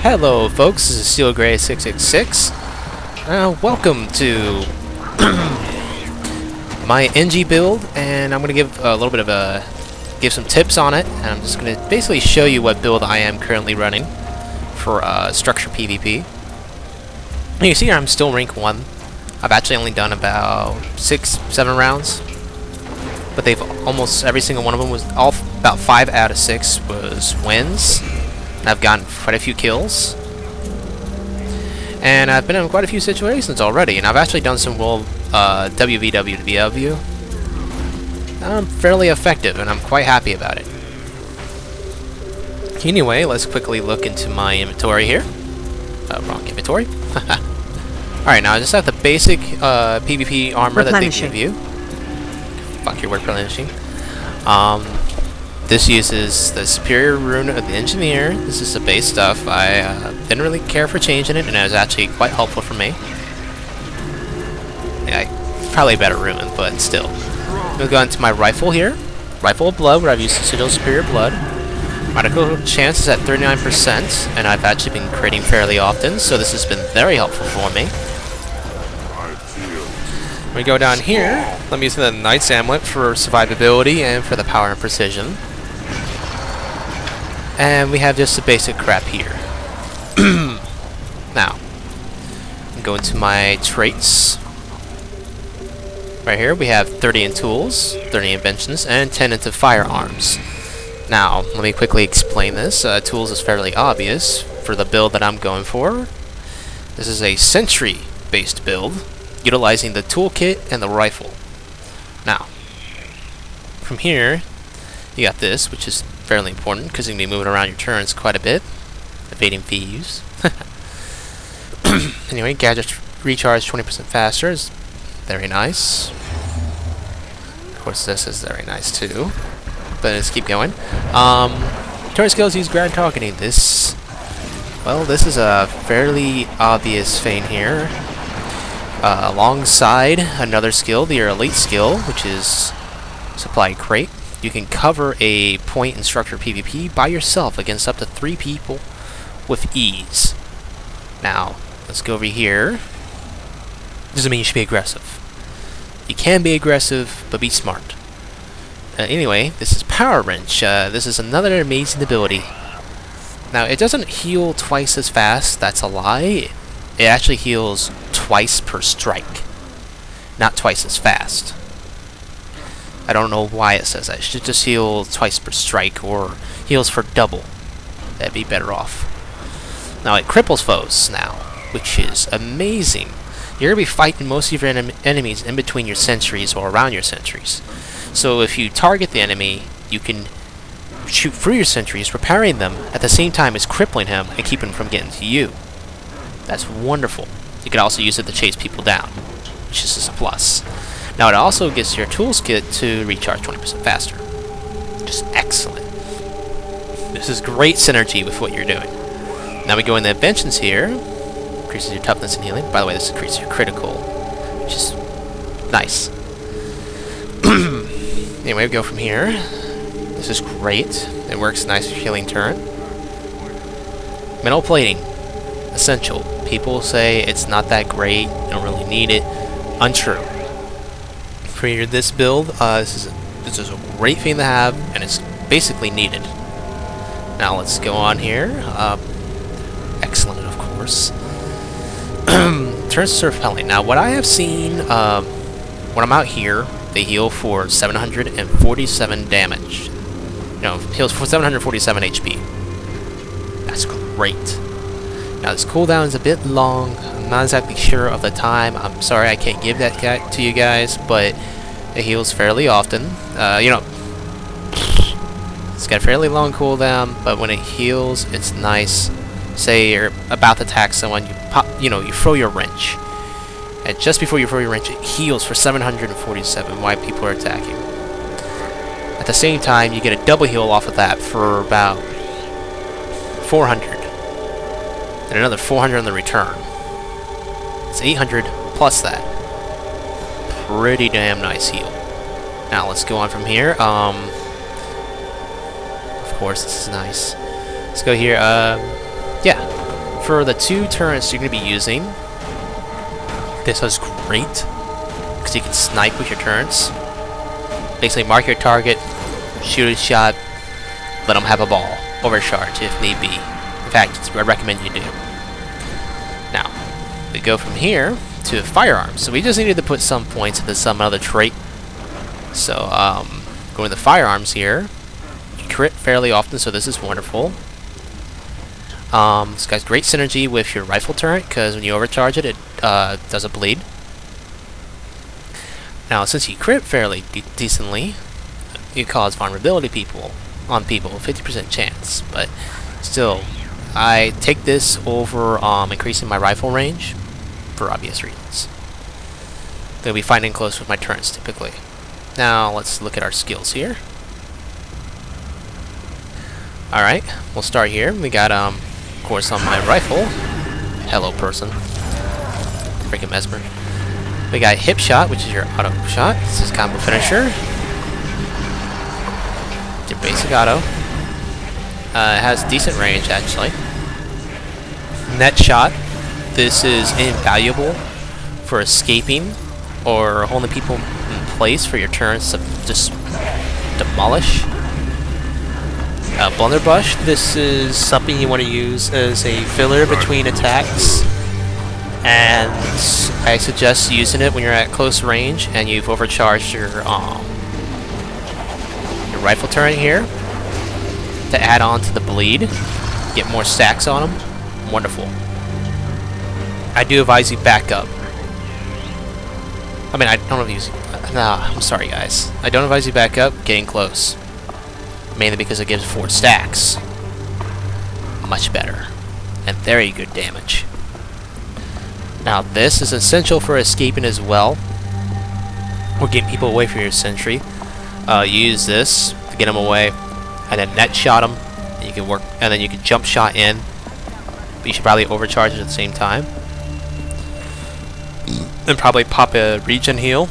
Hello folks, this is SteelGray666. Welcome to my Engy build, and I'm going to give a little bit of give some tips on it, and I'm just going to basically show you what build I am currently running for structure PvP. And you see here I'm still rank 1. I've actually only done about 6-7 rounds, but they've almost every single one of them was about 5 out of 6 was wins. And I've gotten quite a few kills, and I've been in quite a few situations already, and I've actually done some world WVW. I'm fairly effective, and I'm quite happy about it. Anyway, let's quickly look into my inventory here. Wrong inventory. Alright, now I just have the basic PvP armor that they give you. Fuck your word, replenishing. This uses the Superior Rune of the Engineer. This is the base stuff. I didn't really care for changing it, and it was actually quite helpful for me. Yeah, probably a better rune, but still. We'll go into my rifle here. Rifle of Blood, where I've used the Sigil Superior Blood. My critical chance is at 39%, and I've actually been critting fairly often, so this has been very helpful for me. We go down here. I'm using the Knight's Amulet for survivability and for the power and precision. And we have just the basic crap here. Now, I'm going to my traits. Right here we have 30 in tools, 30 inventions, and 10 into firearms. Now, let me quickly explain this. Tools is fairly obvious for the build that I'm going for. This is a sentry-based build, utilizing the toolkit and the rifle. Now, from here, you got this, which is fairly important because you can be moving around your turns quite a bit, evading thieves. Anyway, gadgets recharge 20% faster is very nice. Of course, this is very nice too. But let's keep going. Turret skills use ground targeting. This is a fairly obvious thing here. Alongside another skill, your elite skill, which is supply crate. You can cover a point in structure PvP by yourself against up to 3 people with ease. Now, let's go over here. Doesn't mean you should be aggressive. You can be aggressive, but be smart. Anyway, this is Power Wrench. This is another amazing ability. Now, it doesn't heal twice as fast. That's a lie. It actually heals twice per strike, not twice as fast. I don't know why it says that. It should just heal twice per strike, or heals for double. That'd be better off. Now it cripples foes now, which is amazing. You're going to be fighting most of your enemies in between your sentries or around your sentries. So if you target the enemy, you can shoot through your sentries, repairing them at the same time as crippling him and keeping him from getting to you. That's wonderful. You can also use it to chase people down, which is a plus. Now it also gives your tools kit to recharge 20% faster. Just excellent. This is great synergy with what you're doing. Now we go in the inventions here. Increases your toughness and healing. By the way, this increases your critical, which is nice. Anyway, we go from here. This is great. It works nice with healing turret. Metal plating. Essential. People say it's not that great, you don't really need it. Untrue. For this build, this is a great thing to have, and it's basically needed. Now let's go on here. Excellent, of course. Turns to surf penalty. Now what I have seen, when I'm out here, they heal for 747 damage. No, heals for 747 HP. That's great. Now this cooldown is a bit long. I'm not exactly sure of the time. I'm sorry I can't give that to you guys, but it heals fairly often. It's got a fairly long cooldown, but when it heals, it's nice. Say you're about to attack someone, you pop, you throw your wrench, and just before you throw your wrench, it heals for 747 while people are attacking. At the same time, you get a double heal off of that for about 400. And another 400 on the return. It's 800 plus that. Pretty damn nice heal. Now let's go on from here. Of course, this is nice. Let's go here. Yeah. For the 2 turrets you're going to be using, this is great because you can snipe with your turrets. Basically, mark your target, shoot a shot, let them have a ball, overcharge if need be. In fact, I recommend you do. Now, we go from here to firearms. So we just needed to put some points into some other trait. So, going to firearms here, you crit fairly often, so this is wonderful. This guy's great synergy with your rifle turret, because when you overcharge it, it doesn't bleed. Now, since you crit fairly decently, you cause vulnerability on people, 50% chance. But still, I take this over increasing my rifle range for obvious reasons. They'll be fighting close with my turrets typically. Now, let's look at our skills here. Alright, we'll start here. We got, of course, on my rifle. Hello, person. Freaking Mesmer. We got hip shot, which is your auto shot. This is combo finisher. It's your basic auto. It has decent range, actually. Net shot. This is invaluable for escaping or holding people in place for your turns to just demolish. Blunderbush. This is something you want to use as a filler between attacks. And I suggest using it when you're at close range and you've overcharged your rifle turret here to add on to the bleed, get more stacks on them. Wonderful. I do advise you back up. I mean, I don't advise you. Nah, I'm sorry, guys. I don't advise you back up. Getting close, mainly because it gives 4 stacks. Much better and very good damage. Now this is essential for escaping as well, or getting people away from your sentry. Use this to get them away, and then net shot them. And you can work, and then you can jump shot in. But you should probably overcharge it at the same time, and probably pop a regen heal.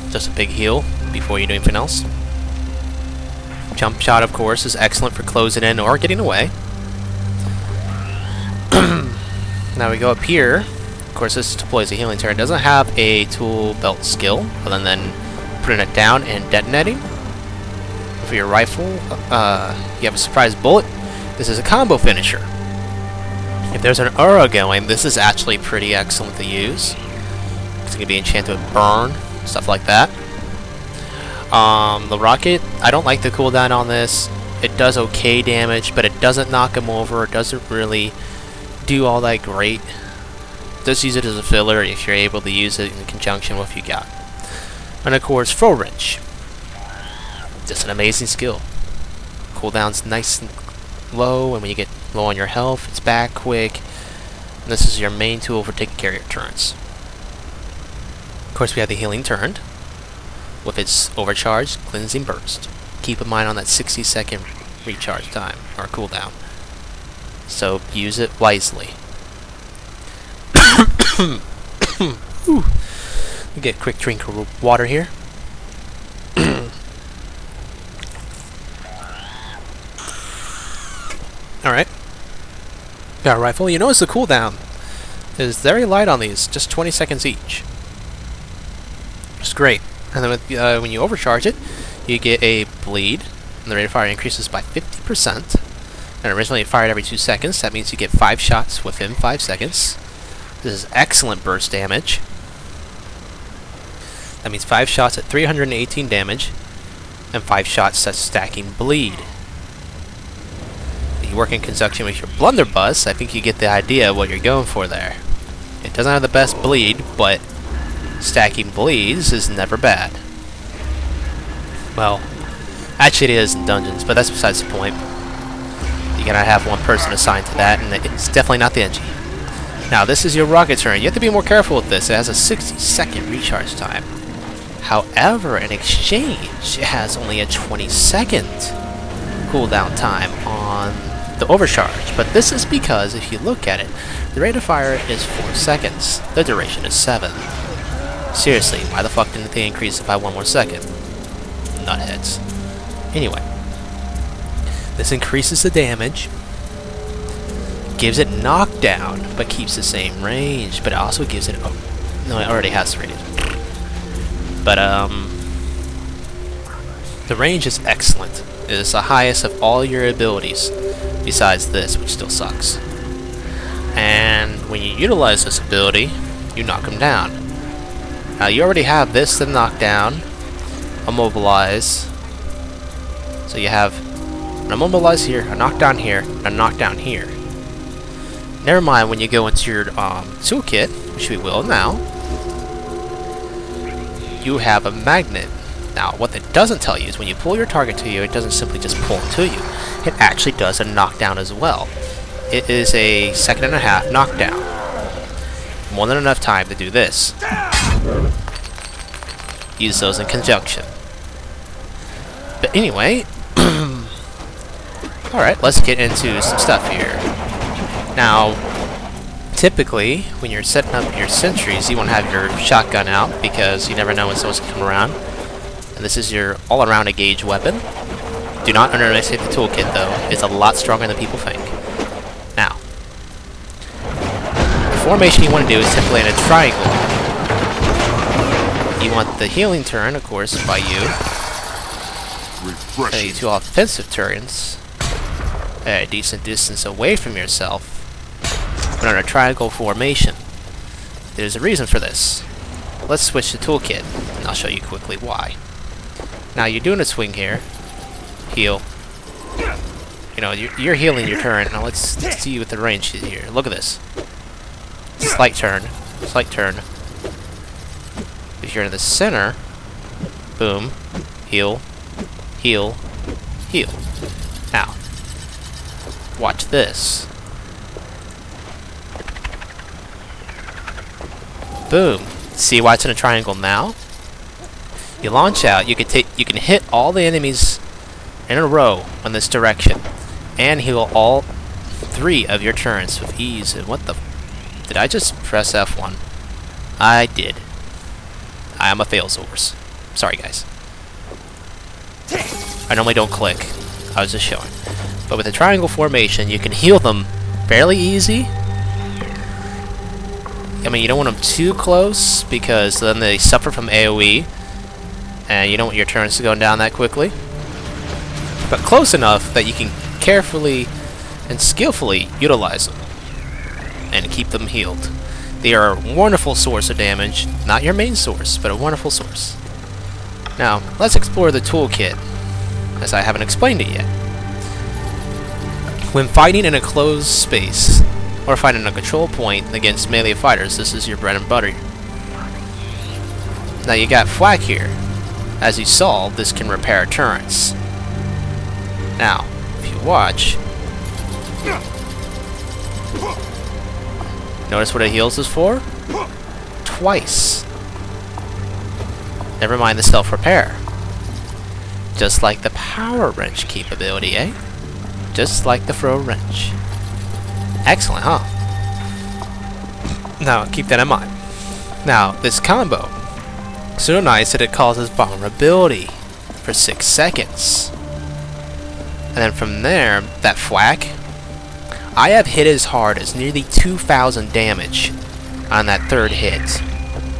Just a big heal before you do anything else. Jump shot, of course, is excellent for closing in or getting away. Now we go up here. Of course, this deploys a healing turret. It doesn't have a tool belt skill other than putting it down and detonating. For your rifle, you have a surprise bullet. This is a combo finisher. If there's an aura going, this is actually pretty excellent to use. It's going to be enchanted with burn, stuff like that. The rocket, I don't like the cooldown on this. It does okay damage, but it doesn't knock him over. It doesn't really do all that great. Just use it as a filler if you're able to use it in conjunction with what you got. And of course, Throw Wrench. Just an amazing skill. Cooldown's nice and low, and when you get low on your health, it's back quick. And this is your main tool for taking care of your turns. Of course, we have the healing turned with its overcharged cleansing burst. Keep in mind on that 60-second recharge time or cooldown. So use it wisely. Get a quick drink of water here. Alright. Got a rifle. You notice the cooldown is very light on these, just 20 seconds each. Which is great. And then with, when you overcharge it, you get a bleed, and the rate of fire increases by 50%. And originally it fired every 2 seconds. That means you get 5 shots within 5 seconds. This is excellent burst damage. That means 5 shots at 318 damage, and 5 shots at stacking bleed. If you work in conjunction with your blunderbuss, I think you get the idea of what you're going for there. It doesn't have the best bleed, but stacking bleeds is never bad. Well, actually it is in dungeons, but that's besides the point. You're gonna have one person assigned to that, and it's definitely not the Engy. Now, this is your rocket turn. You have to be more careful with this. It has a 60-second recharge time. However, in exchange, it has only a 20-second cooldown time on the overcharge. But this is because, if you look at it, the rate of fire is 4 seconds. The duration is 7. Seriously, why the fuck didn't they increase it by 1 more second? Nutheads. Anyway, this increases the damage gives it knockdown, but keeps the same range. But it also gives it... Oh, no, it already has rated. But, the range is excellent. It is the highest of all your abilities, besides this, which still sucks. And when you utilize this ability, you knock them down. Now, you already have this to knock down, immobilize. So you have an immobilize here, a knockdown here, a knockdown here. Never mind when you go into your toolkit, which we will now, you have a magnet. Now, what that doesn't tell you is when you pull your target to you, it doesn't simply just pull to you. It actually does a knockdown as well. It is a 1.5 knockdown. More than enough time to do this. Use those in conjunction. But anyway, alright, let's get into some stuff here. Now, typically, when you're setting up your sentries, you want to have your shotgun out because you never know when someone's going to come around. And this is your all-around engage weapon. Do not underestimate the toolkit, though. It's a lot stronger than people think. Now, the formation you want to do is simply in a triangle. You want the healing turn, of course, by you. And 2 offensive turns at a decent distance away from yourself. But on a triangle formation. There's a reason for this. Let's switch to toolkit, and I'll show you quickly why. Now you're doing a swing here. Heal. You know, you're healing your turn. Now let's see what the range is here. Look at this. Slight turn. Slight turn. If you're in the center, boom, heal, heal, heal. Now, watch this. Boom. See why it's in a triangle now? You launch out, you can hit all the enemies in a row in this direction and heal all 3 of your turns with ease. And what the did I just press F1? I did. I am a fail source. Sorry guys. I normally don't click. I was just showing. But with a triangle formation, you can heal them fairly easy. I mean, you don't want them too close because then they suffer from AoE. And you don't want your turns to go down that quickly. But close enough that you can carefully and skillfully utilize them. And keep them healed. They are a wonderful source of damage. Not your main source, but a wonderful source. Now, let's explore the toolkit, as I haven't explained it yet. When fighting in a closed space, or fighting a control point against melee fighters, this is your bread and butter. Now you got flak here. As you saw, this can repair turrets. Now, if you watch, notice what it heals is for? Twice. Never mind the self-repair. Just like the power wrench capability, eh? Just like the throw wrench. Excellent, huh? Now, keep that in mind. Now, this combo, so nice that it causes vulnerability for 6 seconds. And then from there, that flak, I have hit as hard as nearly 2,000 damage on that 3rd hit,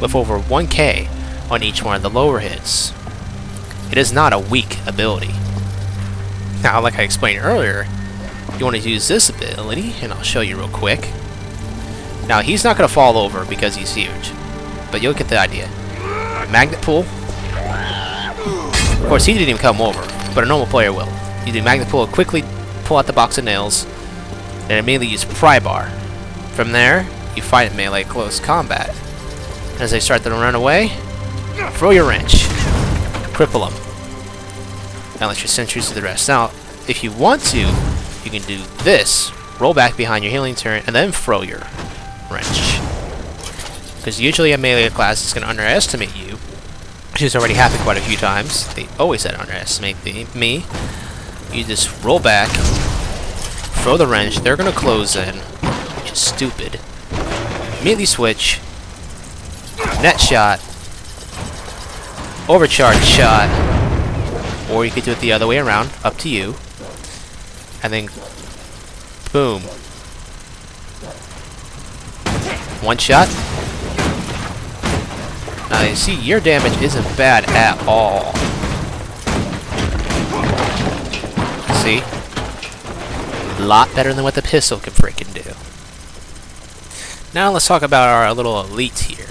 with over 1k on each one of the lower hits. It is not a weak ability. Now, like I explained earlier, you want to use this ability, and I'll show you real quick. Now, he's not going to fall over because he's huge, but you'll get the idea. Magnet pull. Of course, he didn't even come over, but a normal player will. You do magnet pull, quickly pull out the box of nails, and immediately use pry bar. From there, you fight melee close combat. And as they start to run away, throw your wrench. Cripple them. Now let your sentries do the rest. Now, if you want to, you can do this. Roll back behind your healing turn, and then throw your wrench. Because usually a melee class is going to underestimate you, which has already happened quite a few times. They always said underestimate me. You just roll back, throw the wrench, they're going to close in, which is stupid. Immediately switch, net shot, overcharge shot, or you could do it the other way around, up to you, and then boom, One shot. Now you see, your damage isn't bad at all. See? A lot better than what the pistol can freaking do. Now let's talk about our little elite here.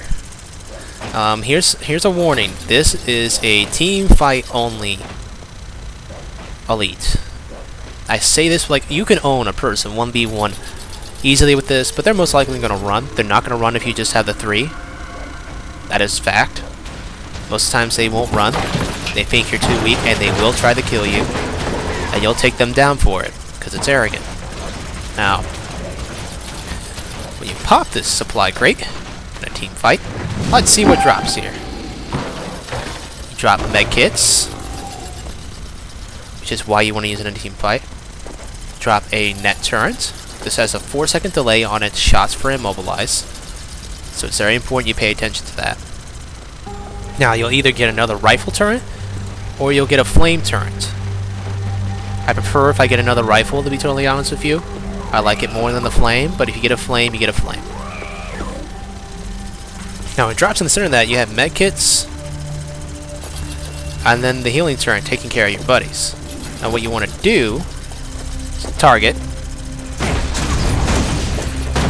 Here's a warning. This is a team fight only elite. I say this like you can own a person 1v1 easily with this, but they're most likely going to run. They're not going to run if you just have the 3. That is fact. Most times they won't run. They think you're too weak, and they will try to kill you, and you'll take them down for it because it's arrogant. Now, when you pop this supply crate in a team fight, let's see what drops here. You drop med kits, which is why you want to use it in a team fight. Drop a net turret. This has a 4-second delay on its shots for immobilize, so it's very important you pay attention to that. Now you'll either get another rifle turret, or you'll get a flame turret. I prefer if I get another rifle, to be totally honest with you. I like it more than the flame, but if you get a flame, you get a flame. Now it drops in the center of that, you have med kits, and then the healing turret taking care of your buddies. Now what you want to do is target.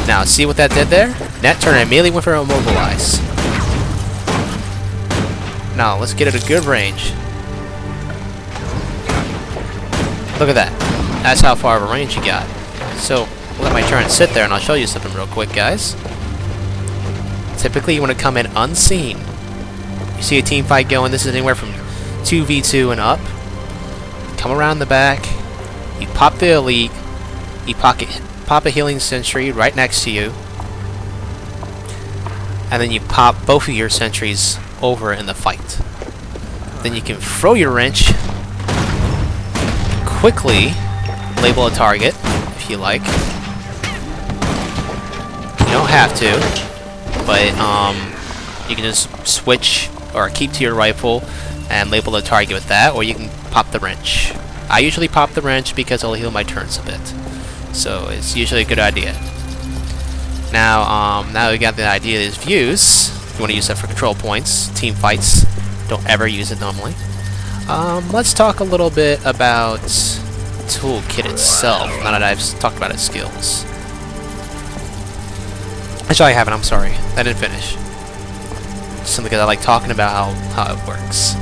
Now see what that did there? Net turret immediately went for immobilize. Now let's get it a good range. Look at that. That's how far of a range you got. So we'll let my turret sit there and I'll show you something real quick, guys. Typically you want to come in unseen. You see a team fight going, this is anywhere from 2v2 and up. Come around the back, you pop the elite, you pop a healing sentry right next to you, and then you pop both of your sentries over in the fight. Then you can throw your wrench, quickly label a target if you like. You don't have to, but you can just switch or keep to your rifle and label a target with that, or you can pop the wrench. I usually pop the wrench because it'll heal my turns a bit, so it's usually a good idea. Now, now we got the idea of these views. You want to use that for control points, team fights. Don't ever use it normally. Let's talk a little bit about the toolkit itself, now that I've talked about its skills. Actually, I haven't, I'm sorry. I didn't finish. Simply because I like talking about how it works.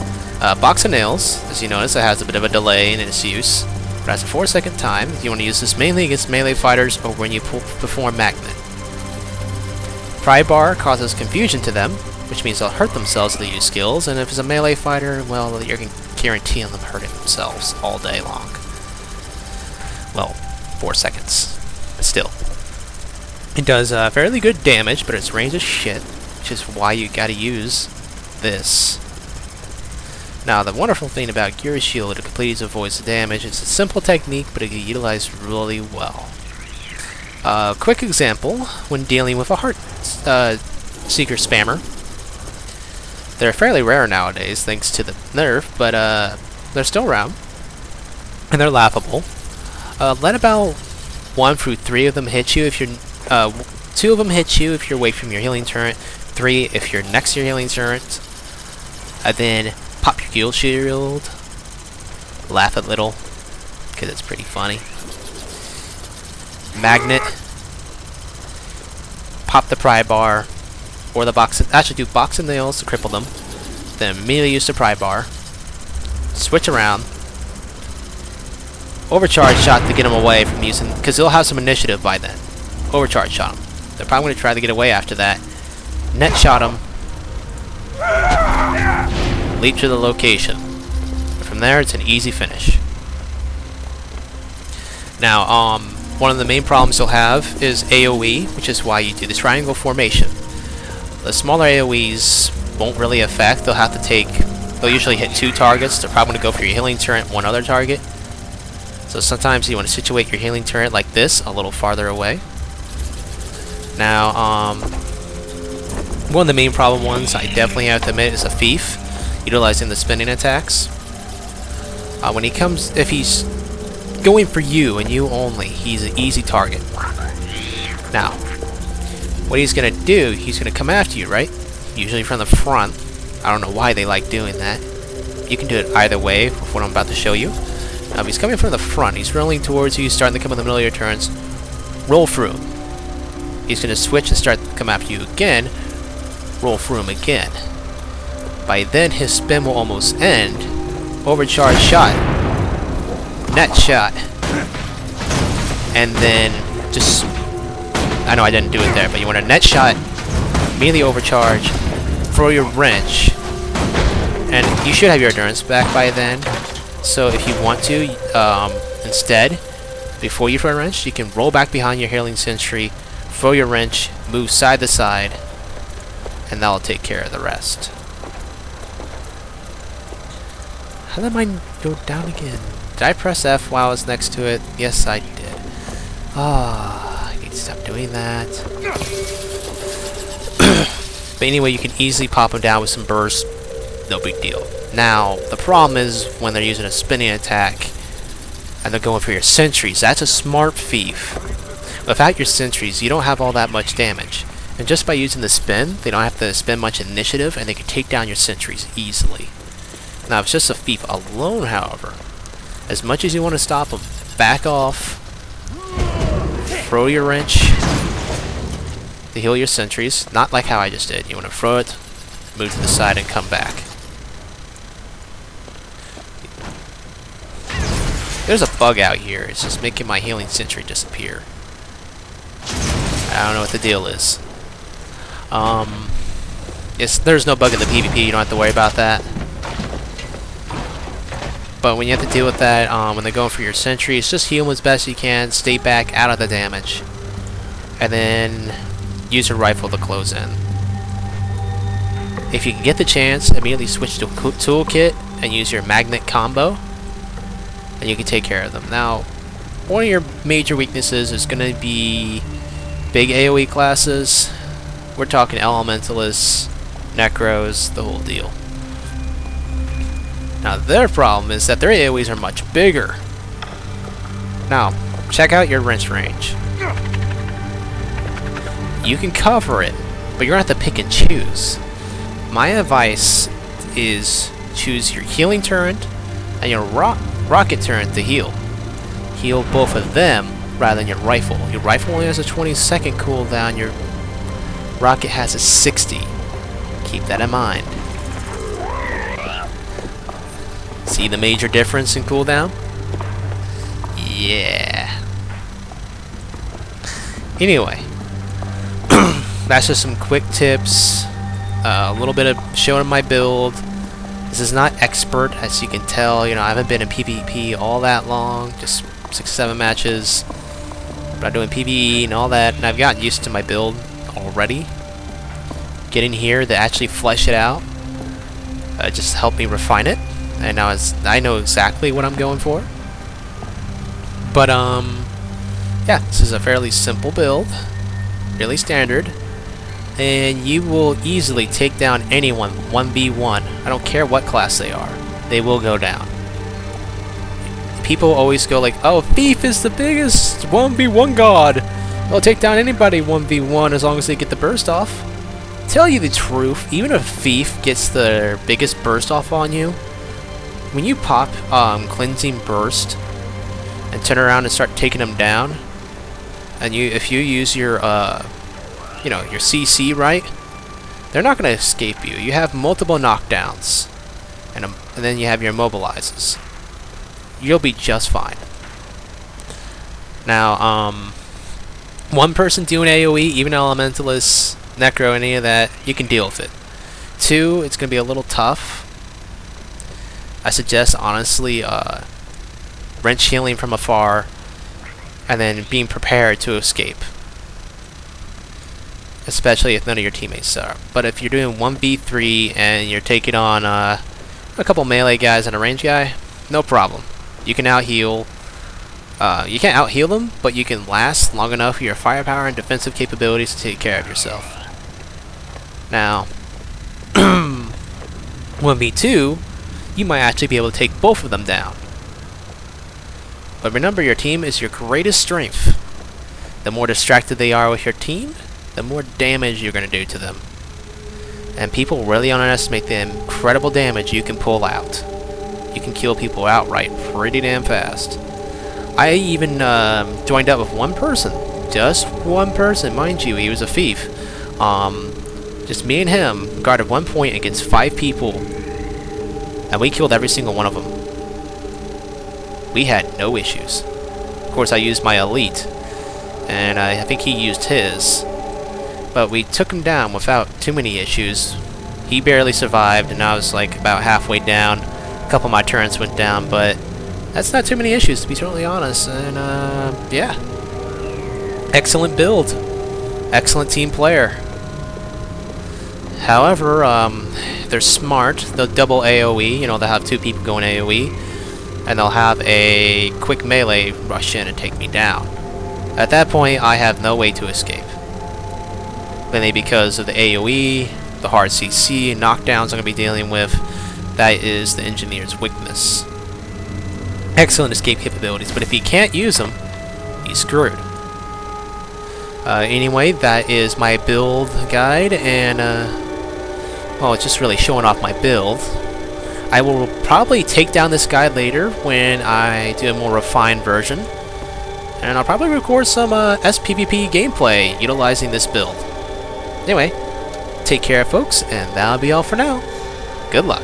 Box of nails, as you notice, it has a bit of a delay in its use, but has a 4-second time. You want to use this mainly against melee fighters or when you perform magnet. Pry bar causes confusion to them, which means they'll hurt themselves if they use skills, and if it's a melee fighter, well, you're guaranteeing them hurting themselves all day long. Well, 4 seconds, but still. It does fairly good damage, but its range is shit, which is why you gotta use this. Now, the wonderful thing about Gear Shield, it completely avoids the damage. It's a simple technique, but it can be utilized really well. Quick example, when dealing with a Heart Seeker spammer. They're fairly rare nowadays, thanks to the nerf, but they're still around, and they're laughable. Let about 1 through 3 of them hit you if you're... 2 of them hit you if you're away from your healing turret, 3 if you're next to your healing turret, and then pop your Gear Shield, laugh a little, because it's pretty funny. Magnet, pop the pry bar, or the box, actually do box of nails to cripple them, then immediately use the pry bar, switch around, overcharge shot to get them away from using, because they'll have some initiative by then. Overcharge shot them. They're probably going to try to get away after that. Net shot them, leap to the location. From there, it's an easy finish. Now, one of the main problems you'll have is AoE, which is why you do the triangle formation. The smaller AoEs won't really affect. They'll usually hit 2 targets. They're probably going to go for your healing turret, 1 other target. So sometimes you want to situate your healing turret like this, a little farther away. Now, one of the main problem ones I definitely have to admit is a thief, utilizing the spinning attacks. When he comes, if he's going for you and you only, he's an easy target. Now, what he's gonna do, he's gonna come after you, right? Usually from the front. I don't know why they like doing that. You can do it either way with what I'm about to show you. If he's coming from the front, he's rolling towards you, starting to come in the middle of your turns. Roll through him. He's gonna switch and start to come after you again. Roll through him again. By then, his spin will almost end. Overcharge shot. Net shot. And then just... I know I didn't do it there, but you want a net shot, immediately overcharge, throw your wrench, and you should have your endurance back by then. So if you want to, instead, before you throw a wrench, you can roll back behind your healing sentry, throw your wrench, move side to side, and that'll take care of the rest. How did mine go down again? Did I press F while I was next to it? Yes, I did. Ah, I need to stop doing that. But anyway, you can easily pop them down with some bursts. No big deal. Now, the problem is when they're using a spinning attack and they're going for your sentries. That's a smart thief. Without your sentries, you don't have all that much damage. And just by using the spin, they don't have to spend much initiative and they can take down your sentries easily. Now, if it's just a thief alone, however, as much as you want to stop them, back off, throw your wrench to heal your sentries. Not like how I just did. You want to throw it, move to the side, and come back. There's a bug out here. It's just making my healing sentry disappear. I don't know what the deal is. There's no bug in the PvP. You don't have to worry about that. But when you have to deal with that, when they're going for your sentries, just heal them as best you can, stay back out of the damage, and then use your rifle to close in. If you can get the chance, immediately switch to toolkit and use your magnet combo, and you can take care of them. Now, one of your major weaknesses is going to be big AoE classes. We're talking elementalists, necros, the whole deal. Now, their problem is that their AoEs are much bigger. Now, check out your wrench range. You can cover it, but you're going to have to pick and choose. My advice is choose your healing turret and your rocket turret to heal. Heal both of them rather than your rifle. Your rifle only has a 20-second cooldown. Your rocket has a 60. Keep that in mind. See the major difference in cooldown? Yeah. Anyway, that's just some quick tips. A little bit of showing my build. This is not expert, as you can tell. You know, I haven't been in PvP all that long. Just 6-7 matches. I'm not doing PvE and all that, and I've gotten used to my build already. Getting here to actually flesh it out just helped me refine it. And now I know exactly what I'm going for. But yeah, this is a fairly simple build, really standard, and you will easily take down anyone 1v1. I don't care what class they are, they will go down. People always go like, "Oh, Thief is the biggest 1v1 god. They'll take down anybody 1v1 as long as they get the burst off." Tell you the truth, even if Thief gets the biggest burst off on you, when you pop Cleansing Burst and turn around and start taking them down, and if you use your your CC right, they're not going to escape you. You have multiple knockdowns, and then you have your immobilizes. You'll be just fine. Now, one person doing AoE, even elementalists, necro, any of that, you can deal with it. Two, it's going to be a little tough. I suggest, honestly, wrench healing from afar, and then being prepared to escape. Especially if none of your teammates are. But if you're doing 1v3 and you're taking on a couple melee guys and a range guy, no problem. You can out-heal. You can't out-heal them, but you can last long enough for your firepower and defensive capabilities to take care of yourself. Now, 1v2, you might actually be able to take both of them down. But remember, your team is your greatest strength. The more distracted they are with your team, the more damage you're going to do to them. And people really underestimate the incredible damage you can pull out. You can kill people outright pretty damn fast. I even joined up with one person. Just one person, mind you, he was a thief. Just me and him guarded 1 point against 5 people. And we killed every single one of them. We had no issues. Of course, I used my elite. And I think he used his. But we took him down without too many issues. He barely survived, and I was like about halfway down. A couple of my turrets went down, but that's not too many issues, to be totally honest. And yeah, excellent build, excellent team player. However, they're smart. They'll double AOE. You know, they'll have 2 people going AOE, and they'll have a quick melee rush in and take me down. At that point, I have no way to escape. Mainly because of the AOE, the hard CC, and knockdowns I'm going to be dealing with. That is the engineer's weakness. Excellent escape capabilities, but if he can't use them, he's screwed. Anyway, that is my build guide, and well, it's just really showing off my build. I will probably take down this guide later when I do a more refined version, and I'll probably record some SPVP gameplay utilizing this build. Anyway, take care, folks, and that'll be all for now. Good luck.